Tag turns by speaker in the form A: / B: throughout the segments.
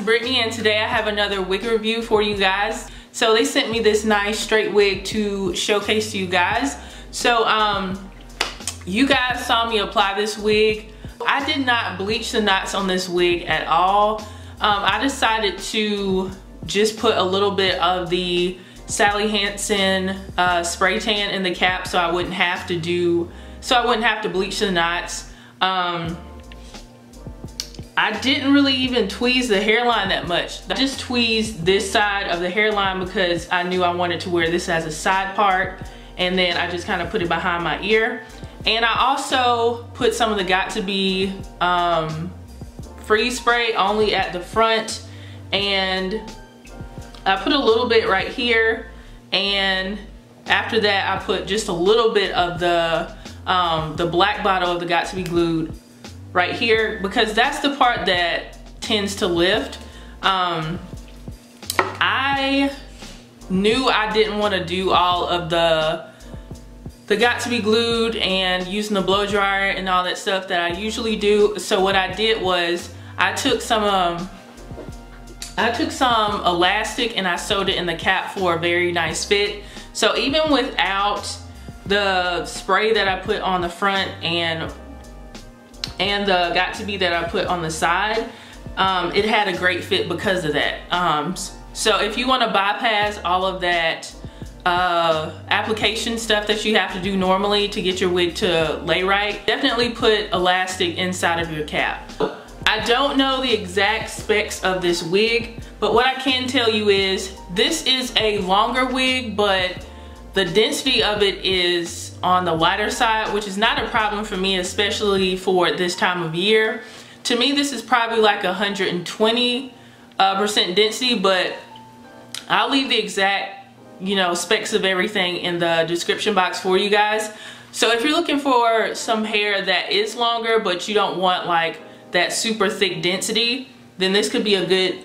A: Brittany, and today I have another wig review for you guys. So they sent me this nice straight wig to showcase to you guys. So you guys saw me apply this wig. I did not bleach the knots on this wig at all. I decided to just put a little bit of the Sally Hansen spray tan in the cap so I wouldn't have to bleach the knots. I didn't really even tweeze the hairline that much. I just tweezed this side of the hairline because I knew I wanted to wear this as a side part, and then I just kind of put it behind my ear. And I also put some of the Got To Be freeze spray only at the front, and I put a little bit right here, and after that I put just a little bit of the black bottle of the Got To Be glued right here, because that's the part that tends to lift. I knew I didn't want to do all of the Got To Be glued and using the blow dryer and all that stuff that I usually do. So what I did was I took some elastic and I sewed it in the cap for a very nice fit. So even without the spray that I put on the front and the Got To Be that I put on the side, it had a great fit because of that. So if you want to bypass all of that application stuff that you have to do normally to get your wig to lay right, definitely put elastic inside of your cap. I don't know the exact specs of this wig, but what I can tell you is this is a longer wig, but the density of it is on the lighter side, which is not a problem for me, especially for this time of year. To me, this is probably like 120% density, but I'll leave the exact, specs of everything in the description box for you guys. So if you're looking for some hair that is longer, but you don't want like that super thick density, then this could be a good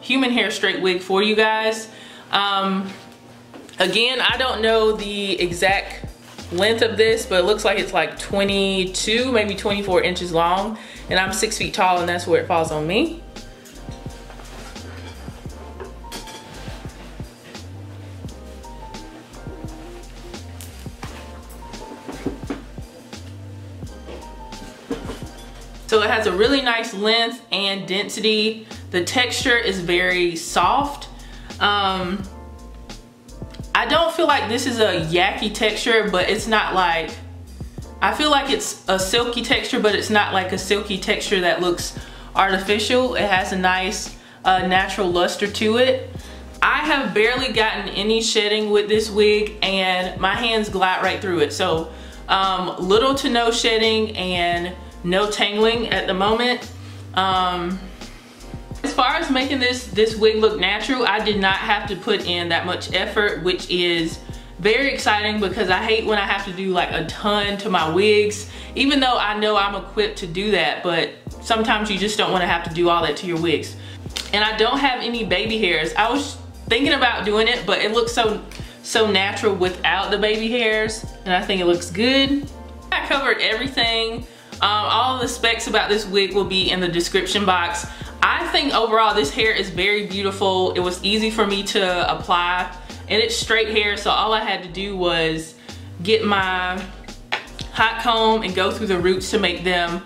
A: human hair straight wig for you guys. Again, I don't know the exact length of this, but it looks like it's like 22, maybe 24 inches long, and I'm 6 feet tall, and that's where it falls on me. So it has a really nice length and density. The texture is very soft. I don't feel like this is a yucky texture, but it's not like, I feel like it's a silky texture, but it's not like a silky texture that looks artificial. It has a nice natural luster to it. I have barely gotten any shedding with this wig, and my hands glide right through it. So little to no shedding and no tangling at the moment. As far as making this wig look natural, I did not have to put in that much effort, which is very exciting because I hate when I have to do like a ton to my wigs, even though I know I'm equipped to do that, but sometimes you just don't want to have to do all that to your wigs. And I don't have any baby hairs. I was thinking about doing it, but it looks so natural without the baby hairs, and I think it looks good. I covered everything. All of the specs about this wig will be in the description box. I think overall this hair is very beautiful. It was easy for me to apply, and it's straight hair, so all I had to do was get my hot comb and go through the roots to make them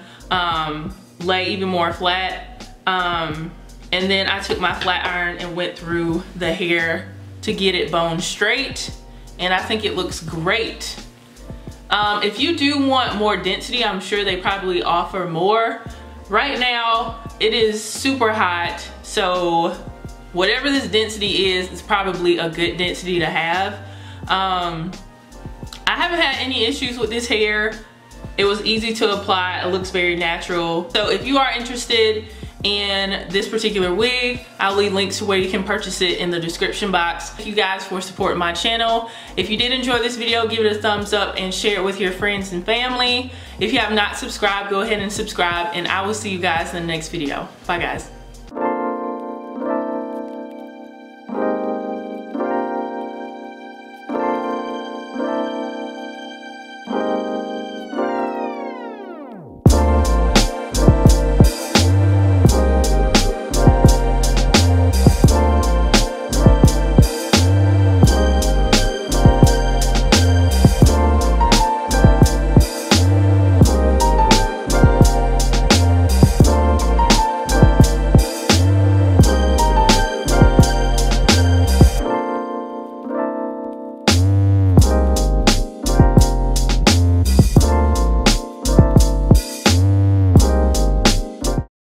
A: lay even more flat. And then I took my flat iron and went through the hair to get it bone straight, and I think it looks great. If you do want more density, I'm sure they probably offer more. Right now, it is super hot, so whatever this density is probably a good density to have. I haven't had any issues with this hair. It was easy to apply. It looks very natural. So if you are interested in this particular wig, I'll leave links to where you can purchase it in the description box. Thank you guys for supporting my channel. If you did enjoy this video, give it a thumbs up and share it with your friends and family. If you have not subscribed, go ahead and subscribe, and I will see you guys in the next video. Bye guys.